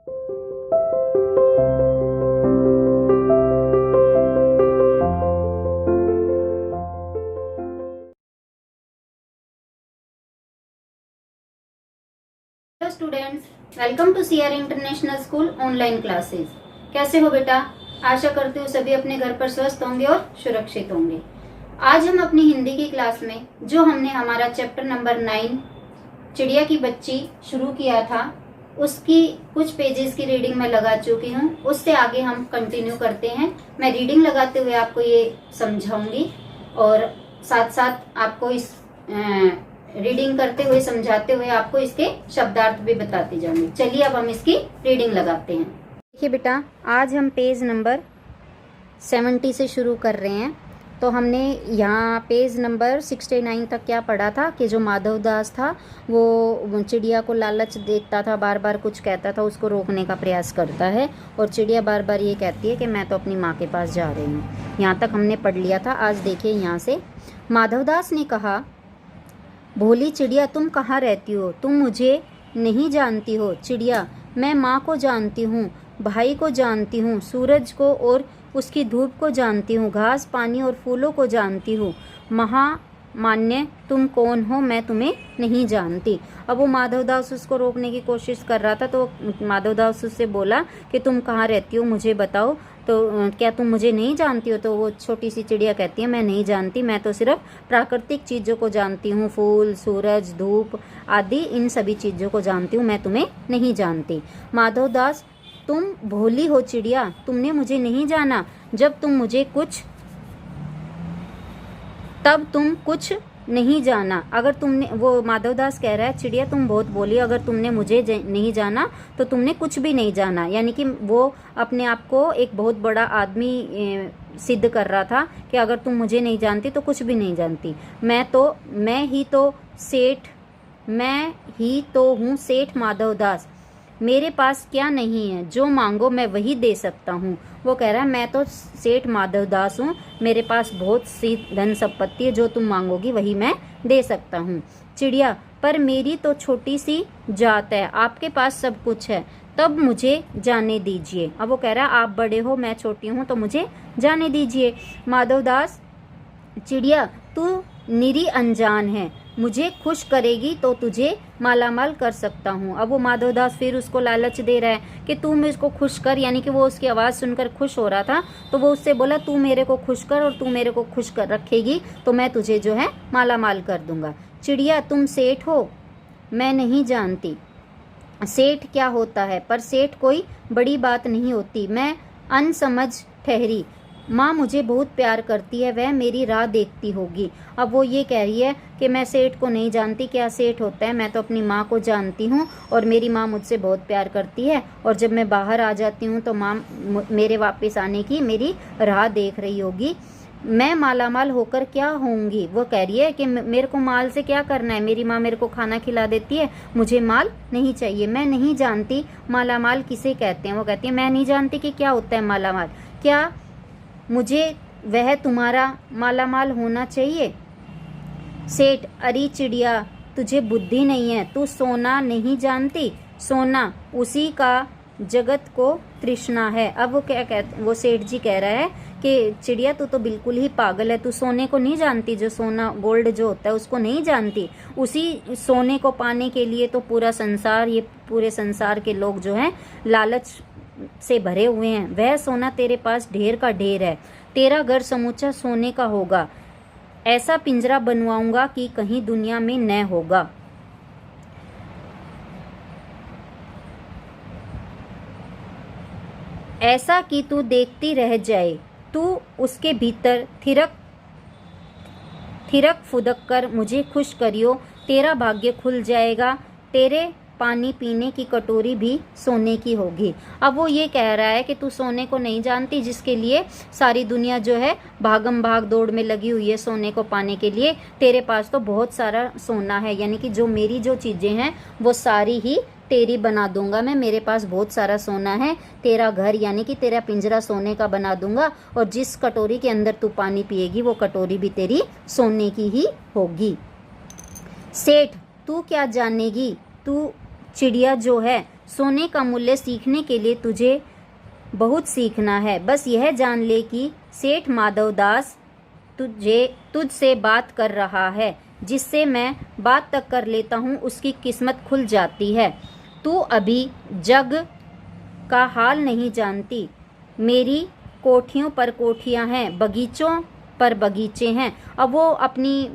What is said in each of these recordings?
Hello students, welcome to CR international school online classes. कैसे हो बेटा? आशा करती हूँ सभी अपने घर पर स्वस्थ होंगे और सुरक्षित होंगे। आज हम अपनी हिंदी की क्लास में जो हमने हमारा चैप्टर नंबर 9 चिड़िया की बच्ची शुरू किया था, उसकी कुछ पेजेस की रीडिंग मैं लगा चुकी हूँ। उससे आगे हम कंटिन्यू करते हैं। मैं रीडिंग लगाते हुए आपको ये समझाऊंगी और साथ साथ आपको इस रीडिंग करते हुए समझाते हुए आपको इसके शब्दार्थ भी बताते जाऊंगी। चलिए अब हम इसकी रीडिंग लगाते हैं। देखिए बेटा, आज हम पेज नंबर 70 से शुरू कर रहे हैं। तो हमने यहाँ पेज नंबर 69 तक क्या पढ़ा था कि जो माधवदास था वो चिड़िया को लालच देखता था, बार बार कुछ कहता था, उसको रोकने का प्रयास करता है और चिड़िया बार बार ये कहती है कि मैं तो अपनी माँ के पास जा रही हूँ। यहाँ तक हमने पढ़ लिया था। आज देखिए यहाँ से माधवदास ने कहा, भोली चिड़िया तुम कहाँ रहती हो? तुम मुझे नहीं जानती हो। चिड़िया, मैं माँ को जानती हूँ, भाई को जानती हूँ, सूरज को और उसकी धूप को जानती हूँ, घास पानी और फूलों को जानती हूँ। महामान्य तुम कौन हो? मैं तुम्हें नहीं जानती। अब वो माधवदास उसको रोकने की कोशिश कर रहा था, तो माधवदास उससे बोला कि तुम कहाँ रहती हो, मुझे बताओ। तो क्या तुम मुझे नहीं जानती हो? तो वो छोटी सी चिड़िया कहती है, मैं नहीं जानती, मैं तो सिर्फ प्राकृतिक चीज़ों को जानती हूँ, फूल, सूरज, धूप आदि इन सभी चीज़ों को जानती हूँ, मैं तुम्हें नहीं जानती। माधवदास, तुम भोली हो चिड़िया, तुमने मुझे नहीं जाना। जब तुम मुझे कुछ तब तुम कुछ नहीं जाना। अगर तुमने, वो माधवदास कह रहा है, चिड़िया तुम बहुत बोली, अगर तुमने मुझे नहीं जाना तो तुमने कुछ भी नहीं जाना। यानी कि वो अपने आप को एक बहुत बड़ा आदमी सिद्ध कर रहा था कि अगर तुम मुझे नहीं जानती तो कुछ भी नहीं जानती। मैं ही तो हूँ सेठ माधवदास। मेरे पास क्या नहीं है? जो मांगो मैं वही दे सकता हूँ। वो कह रहा है, मैं तो सेठ माधवदास हूँ, मेरे पास बहुत सी धन संपत्ति है, जो तुम मांगोगी वही मैं दे सकता हूँ। चिड़िया, पर मेरी तो छोटी सी जात है, आपके पास सब कुछ है, तब मुझे जाने दीजिए। अब वो कह रहा है, आप बड़े हो, मैं छोटी हूँ, तो मुझे जाने दीजिए। माधवदास, चिड़िया तू निरी अनजान है, मुझे खुश करेगी तो तुझे मालामाल कर सकता हूँ। अब वो माधवदास फिर उसको लालच दे रहा है कि तू मुझको खुश कर, यानी कि वो उसकी आवाज़ सुनकर खुश हो रहा था, तो वो उससे बोला, तू मेरे को खुश कर और तू मेरे को खुश कर रखेगी तो मैं तुझे जो है मालामाल कर दूंगा। चिड़िया, तुम सेठ हो? मैं नहीं जानती सेठ क्या होता है, पर सेठ कोई बड़ी बात नहीं होती। मैं अनसमझ ठहरी। माँ मुझे बहुत प्यार करती है, वह मेरी राह देखती होगी। अब वो ये कह रही है कि मैं सेठ को नहीं जानती, क्या सेठ होता है, मैं तो अपनी माँ को जानती हूँ और मेरी माँ मुझसे बहुत प्यार करती है और जब मैं बाहर आ जाती हूँ तो माँ मेरे वापस आने की मेरी राह देख रही होगी। मैं मालामाल होकर क्या होंगी? वो कह रही है कि मेरे को माल से क्या करना है, मेरी माँ मेरे को खाना खिला देती है, मुझे माल नहीं चाहिए। मैं नहीं जानती मालामाल किसे कहते हैं। वो कहती है, मैं नहीं जानती कि क्या होता है मालामाल। क्या मुझे वह तुम्हारा मालामाल होना चाहिए? सेठ, अरे चिड़िया तुझे बुद्धि नहीं है, तू सोना नहीं जानती, सोना उसी का जगत को तृष्णा है। अब वो वो सेठ जी कह रहा है कि चिड़िया तू तो बिल्कुल ही पागल है, तू सोने को नहीं जानती, जो सोना गोल्ड जो होता है उसको नहीं जानती। उसी सोने को पाने के लिए तो पूरा संसार, ये पूरे संसार के लोग जो हैं लालच से भरे हुए हैं। वह सोना तेरे पास ढेर का ढेर है, तेरा घर समूचा सोने का होगा। ऐसा पिंजरा बनवाऊंगा कि कहीं दुनिया में न होगा। ऐसा कि तू देखती रह जाए, तू उसके भीतर थिरक फुदक कर मुझे खुश करियो, तेरा भाग्य खुल जाएगा, तेरे पानी पीने की कटोरी भी सोने की होगी। अब वो ये कह रहा है कि तू सोने को नहीं जानती, जिसके लिए सारी दुनिया जो है भागम भाग दौड़ में लगी हुई है सोने को पाने के लिए। तेरे पास तो बहुत सारा सोना है, यानी कि जो मेरी जो चीज़ें हैं वो सारी ही तेरी बना दूंगा मैं, मेरे पास बहुत सारा सोना है। तेरा घर यानी कि तेरा पिंजरा सोने का बना दूंगा और जिस कटोरी के अंदर तू पानी पिएगी वो कटोरी भी तेरी सोने की ही होगी। सेठ, तू क्या जानेगी, तू चिड़िया जो है, सोने का मूल्य सीखने के लिए तुझे बहुत सीखना है। बस यह जान ले कि सेठ माधवदास तुझसे बात कर रहा है। जिससे मैं बात तक कर लेता हूँ उसकी किस्मत खुल जाती है। तू अभी जग का हाल नहीं जानती। मेरी कोठियों पर कोठियाँ हैं, बगीचों पर बगीचे हैं। अब वो अपनी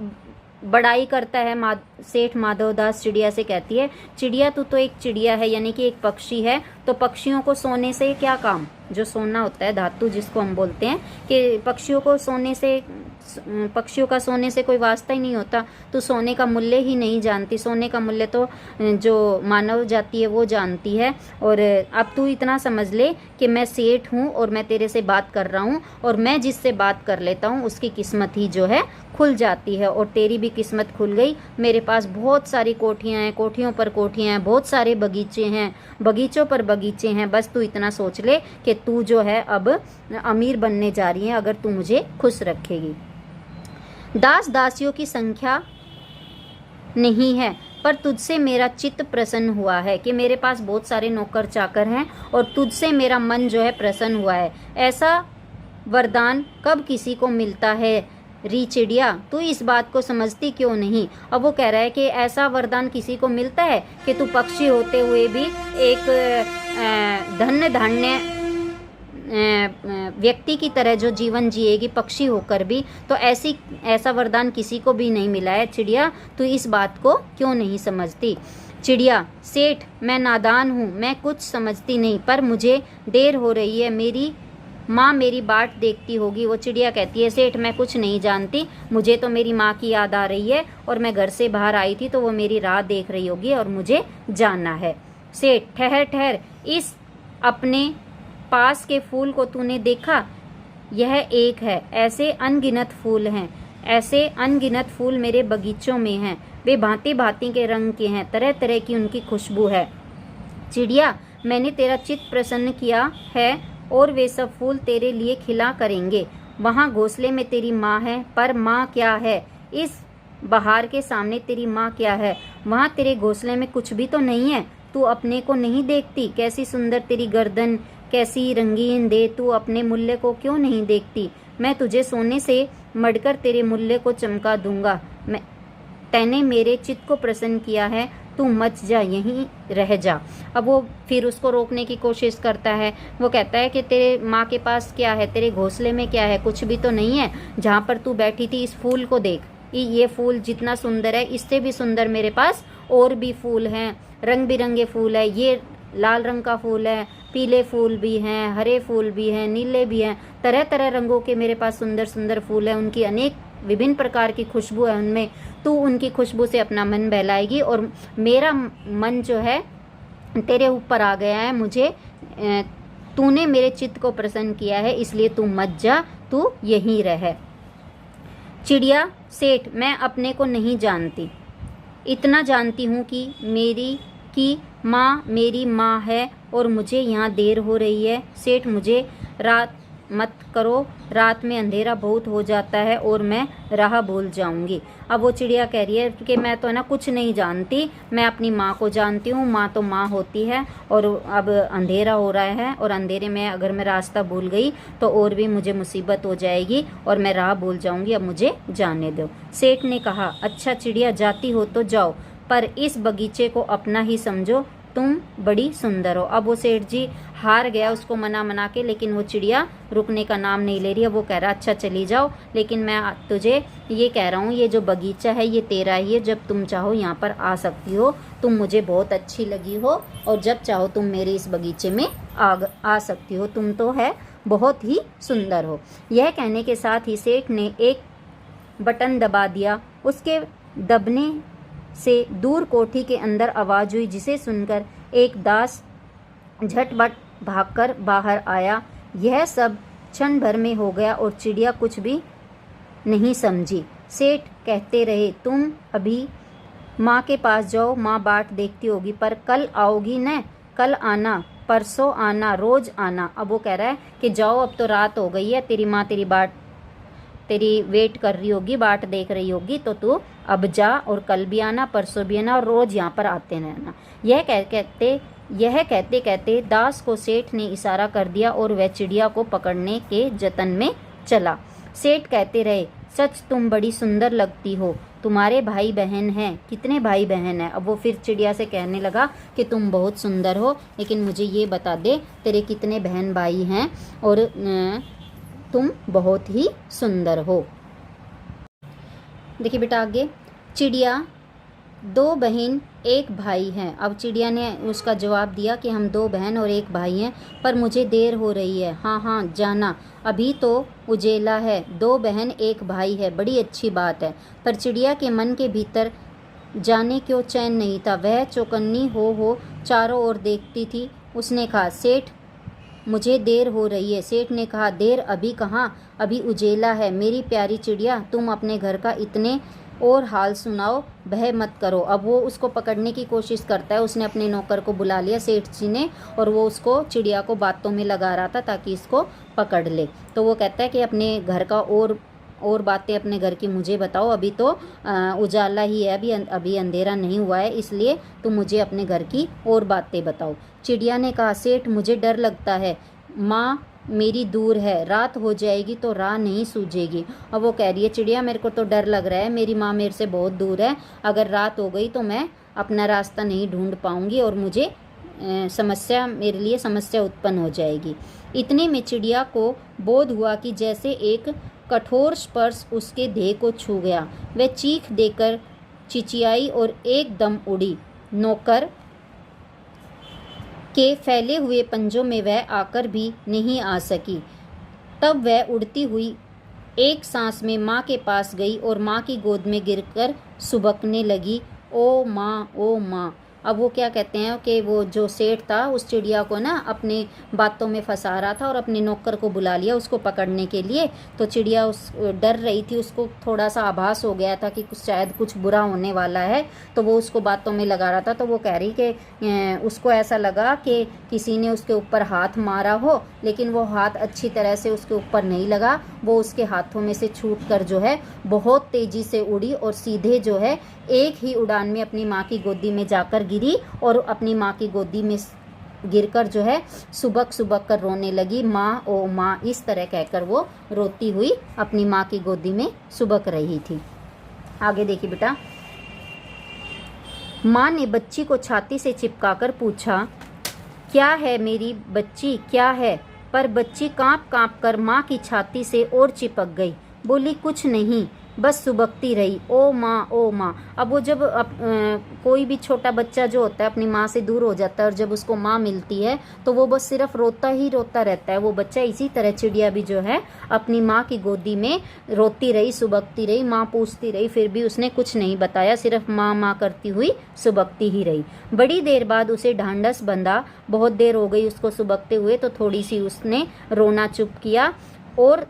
बड़ाई करता है। सेठ माधवदास चिड़िया से कहती है, चिड़िया तू तो एक चिड़िया है, यानी कि एक पक्षी है, तो पक्षियों को सोने से क्या काम। जो सोना होता है, धातु जिसको हम बोलते हैं, कि पक्षियों का सोने से कोई वास्ता ही नहीं होता। तो सोने का मूल्य ही नहीं जानती। सोने का मूल्य तो जो मानव जाति है वो जानती है। और अब तू इतना समझ ले कि मैं सेठ हूँ और मैं तेरे से बात कर रहा हूँ, और मैं जिससे बात कर लेता हूँ उसकी किस्मत ही जो है खुल जाती है। और तेरी भी किस्मत खुल गई। मेरे पास बहुत सारी कोठियाँ हैं, कोठियों पर कोठियाँ हैं, बहुत सारे बगीचे हैं, बगीचों पर बगीचे हैं। बस तू इतना सोच ले कि तू जो है अब अमीर बनने जा रही है अगर तू मुझे खुश रखेगी। दास दासियों की संख्या नहीं है, पर तुझसे मेरा चित्त प्रसन्न हुआ है कि मेरे पास बहुत सारे नौकर चाकर हैं और तुझसे मेरा मन जो है प्रसन्न हुआ है। ऐसा वरदान कब किसी को मिलता है री चिड़िया, तू इस बात को समझती क्यों नहीं। अब वो कह रहा है कि ऐसा वरदान किसी को मिलता है कि तू पक्षी होते हुए भी एक धन्य धान्य व्यक्ति की तरह जो जीवन जिएगी, पक्षी होकर भी, तो ऐसा वरदान किसी को भी नहीं मिला है। चिड़िया तू इस बात को क्यों नहीं समझती। चिड़िया, सेठ मैं नादान हूँ, मैं कुछ समझती नहीं, पर मुझे देर हो रही है, मेरी माँ मेरी बाट देखती होगी। वो चिड़िया कहती है, सेठ मैं कुछ नहीं जानती, मुझे तो मेरी माँ की याद आ रही है और मैं घर से बाहर आई थी तो वो मेरी राह देख रही होगी और मुझे जाना है। सेठ, ठहर ठहर, इस अपने पास के फूल को तूने देखा? यह एक है, ऐसे अनगिनत फूल हैं, ऐसे अनगिनत फूल मेरे बगीचों में हैं। वे भांति भांति के रंग के हैं, तरह तरह की उनकी खुशबू है। चिड़िया, मैंने तेरा चित्त प्रसन्न किया है और वे सब फूल तेरे लिए खिला करेंगे। वहाँ घोंसले में तेरी माँ है, पर माँ क्या है? इस बहार के सामने तेरी माँ क्या है? वहाँ तेरे घोंसले में कुछ भी तो नहीं है। तू अपने को नहीं देखती? कैसी सुंदर तेरी गर्दन, कैसी रंगीन दे, तू अपने मूल्य को क्यों नहीं देखती? मैं तुझे सोने से मढ़कर तेरे मूल्य को चमका दूंगा। तैने मेरे चित्त को प्रसन्न किया है, तू मत जा, यहीं रह जा। अब वो फिर उसको रोकने की कोशिश करता है। वो कहता है कि तेरे माँ के पास क्या है, तेरे घोंसले में क्या है? कुछ भी तो नहीं है। जहाँ पर तू बैठी थी, इस फूल को देख, ये फूल जितना सुंदर है, इससे भी सुंदर मेरे पास और भी फूल हैं, रंग बिरंगे फूल है। ये लाल रंग का फूल है, पीले फूल भी हैं, हरे फूल भी हैं, नीले भी हैं, तरह तरह रंगों के मेरे पास सुंदर सुंदर फूल हैं। उनकी अनेक विभिन्न प्रकार की खुशबू है उनमें। तू उनकी खुशबू से अपना मन बहलाएगी और मेरा मन जो है तेरे ऊपर आ गया है। मुझे तूने मेरे चित्त को प्रसन्न किया है, इसलिए तू मत जा, तू यहीं रह। चिड़िया, सेठ मैं अपने को नहीं जानती, इतना जानती हूँ कि माँ मेरी माँ है और मुझे यहाँ देर हो रही है। सेठ मुझे रात मत करो, रात में अंधेरा बहुत हो जाता है और मैं राह भूल जाऊंगी। अब वो चिड़िया कह रही है कि मैं तो है ना कुछ नहीं जानती, मैं अपनी माँ को जानती हूँ, माँ तो माँ होती है, और अब अंधेरा हो रहा है और अंधेरे में अगर मैं रास्ता भूल गई तो और भी मुझे मुसीबत हो जाएगी और मैं राह भूल जाऊंगी, अब मुझे जाने दो। सेठ ने कहा, अच्छा चिड़िया जाती हो तो जाओ, पर इस बगीचे को अपना ही समझो, तुम बड़ी सुंदर हो। अब वो सेठ जी हार गया उसको मना के, लेकिन वो चिड़िया रुकने का नाम नहीं ले रही है। वो कह रहा अच्छा चली जाओ, लेकिन मैं तुझे ये कह रहा हूँ ये जो बगीचा है ये तेरा ही है, जब तुम चाहो यहाँ पर आ सकती हो, तुम मुझे बहुत अच्छी लगी हो और जब चाहो तुम मेरे इस बगीचे में आ सकती हो, तुम तो है बहुत ही सुंदर हो। यह कहने के साथ ही सेठ ने एक बटन दबा दिया। उसके दबने से दूर कोठी के अंदर आवाज हुई, जिसे सुनकर एक दास झटपट भागकर बाहर आया। यह सब क्षण भर में हो गया और चिड़िया कुछ भी नहीं समझी। सेठ कहते रहे, तुम अभी माँ के पास जाओ, माँ बाट देखती होगी, पर कल आओगी न? कल आना, परसों आना, रोज आना। अब वो कह रहा है कि जाओ, अब तो रात हो गई है, तेरी माँ तेरी वेट कर रही होगी, बाट देख रही होगी, तो तू अब जा और कल भी आना, परसों भी आना और रोज़ यहाँ पर आते रहना। यह कहते कहते दास को सेठ ने इशारा कर दिया और वह चिड़िया को पकड़ने के जतन में चला। सेठ कहते रहे, सच तुम बड़ी सुंदर लगती हो, तुम्हारे भाई बहन हैं? कितने भाई बहन हैं? अब वो फिर चिड़िया से कहने लगा कि तुम बहुत सुंदर हो, लेकिन मुझे ये बता दे तेरे कितने बहन भाई हैं, और तुम बहुत ही सुंदर हो। देखिए बेटा आगे, चिड़िया 2 बहन 1 भाई हैं। अब चिड़िया ने उसका जवाब दिया कि हम 2 बहन और 1 भाई हैं, पर मुझे देर हो रही है। हाँ हाँ जाना, अभी तो उजेला है, 2 बहन 1 भाई है, बड़ी अच्छी बात है। पर चिड़िया के मन के भीतर जाने क्यों चैन नहीं था। वह चौकन्नी हो चारों ओर देखती थी। उसने कहा, सेठ मुझे देर हो रही है। सेठ ने कहा, देर अभी कहाँ, अभी उजेला है। मेरी प्यारी चिड़िया, तुम अपने घर का इतने और हाल सुनाओ, भय मत करो। अब वो उसको पकड़ने की कोशिश करता है। उसने अपने नौकर को बुला लिया सेठ जी ने, और वो उसको चिड़िया को बातों में लगा रहा था ताकि इसको पकड़ ले। तो वो कहता है कि अपने घर का और बातें अपने घर की मुझे बताओ, अभी तो उजाला ही है, अभी अंधेरा नहीं हुआ है, इसलिए तुम मुझे अपने घर की और बातें बताओ। चिड़िया ने कहा, सेठ मुझे डर लगता है, माँ मेरी दूर है, रात हो जाएगी तो राह नहीं सूझेगी। अब वो कह रही है, चिड़िया मेरे को तो डर लग रहा है, मेरी माँ मेरे से बहुत दूर है, अगर रात हो गई तो मैं अपना रास्ता नहीं ढूंढ पाऊंगी और मुझे मेरे लिए समस्या उत्पन्न हो जाएगी। इतने में चिड़िया को बोध हुआ कि जैसे एक कठोर स्पर्श उसके देह को छू गया। वह चीख देकर चिचियाई और एकदम उड़ी। नौकर के फैले हुए पंजों में वह आकर भी नहीं आ सकी। तब वह उड़ती हुई एक सांस में माँ के पास गई और माँ की गोद में गिरकर सुबकने लगी, ओ माँ ओ माँ। अब वो क्या कहते हैं कि वो जो सेठ था उस चिड़िया को ना अपने बातों में फंसा रहा था और अपने नौकर को बुला लिया उसको पकड़ने के लिए। तो चिड़िया डर रही थी, उसको थोड़ा सा आभास हो गया था कि शायद कुछ बुरा होने वाला है, तो वो उसको बातों में लगा रहा था। तो वो कह रही कि उसको ऐसा लगा कि किसी ने उसके ऊपर हाथ मारा हो, लेकिन वो हाथ अच्छी तरह से उसके ऊपर नहीं लगा। वो उसके हाथों में से छूट कर जो है बहुत तेजी से उड़ी और सीधे जो है एक ही उड़ान में अपनी माँ की गोदी में जाकर गिरी और अपनी माँ की गोदी में गिरकर जो है सुबक सुबक कर रोने लगी, माँ ओ माँ। इस तरह कहकर वो रोती हुई अपनी माँ की गोदी में सुबक रही थी। आगे देखिए बेटा, माँ ने बच्ची को छाती से चिपकाकर पूछा, क्या है मेरी बच्ची, क्या है? पर बच्ची कांप कांप कर माँ की छाती से और चिपक गई, बोली कुछ नहीं, बस सुबकती रही, ओ माँ ओ माँ। अब वो जब कोई भी छोटा बच्चा जो होता है अपनी माँ से दूर हो जाता है और जब उसको माँ मिलती है तो वो बस सिर्फ रोता ही रोता रहता है वो बच्चा। इसी तरह चिड़िया भी जो है अपनी माँ की गोदी में रोती रही, सुबकती रही। माँ पूछती रही, फिर भी उसने कुछ नहीं बताया, सिर्फ माँ माँ करती हुई सुबकती ही रही। बड़ी देर बाद उसे ढांढस बंधा, बहुत देर हो गई उसको सुबकते हुए, तो थोड़ी सी उसने रोना चुप किया और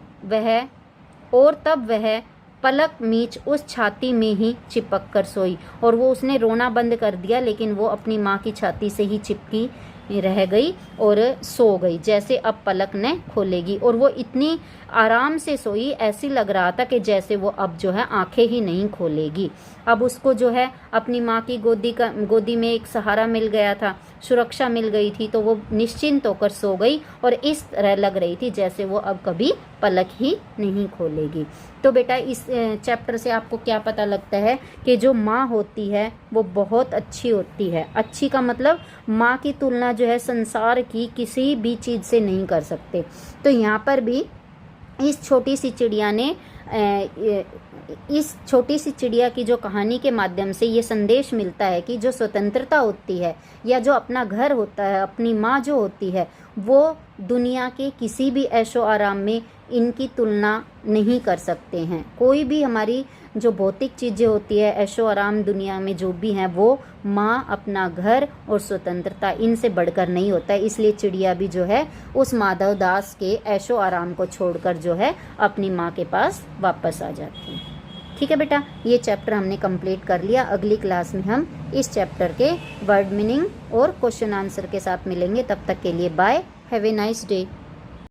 तब वह पलक मीच उस छाती में ही चिपक कर सोई। और वो उसने रोना बंद कर दिया, लेकिन वो अपनी माँ की छाती से ही चिपकी रह गई और सो गई, जैसे अब पलक न खोलेगी। और वो इतनी आराम से सोई, ऐसी लग रहा था कि जैसे वो अब जो है आंखें ही नहीं खोलेगी। अब उसको जो है अपनी माँ की गोदी में एक सहारा मिल गया था, सुरक्षा मिल गई थी, तो वो निश्चिंत होकर सो गई और इस तरह लग रही थी जैसे वो अब कभी पलक ही नहीं खोलेगी। तो बेटा इस चैप्टर से आपको क्या पता लगता है कि जो माँ होती है वो बहुत अच्छी होती है। अच्छी का मतलब माँ की तुलना जो है संसार की किसी भी चीज़ से नहीं कर सकते। तो यहाँ पर भी इस छोटी सी चिड़िया की जो कहानी के माध्यम से ये संदेश मिलता है कि जो स्वतंत्रता होती है या जो अपना घर होता है, अपनी माँ जो होती है, वो दुनिया के किसी भी ऐशो आराम में इनकी तुलना नहीं कर सकते हैं। कोई भी हमारी जो भौतिक चीज़ें होती है, ऐशो आराम दुनिया में जो भी हैं, वो माँ, अपना घर और स्वतंत्रता, इनसे बढ़कर नहीं होता है। इसलिए चिड़िया भी जो है उस माधव दास के ऐशो आराम को छोड़कर जो है अपनी माँ के पास वापस आ जाती है। ठीक है बेटा, ये चैप्टर हमने कंप्लीट कर लिया। अगली क्लास में हम इस चैप्टर के वर्ड मीनिंग और क्वेश्चन आंसर के साथ मिलेंगे। तब तक के लिए bye, have a nice day.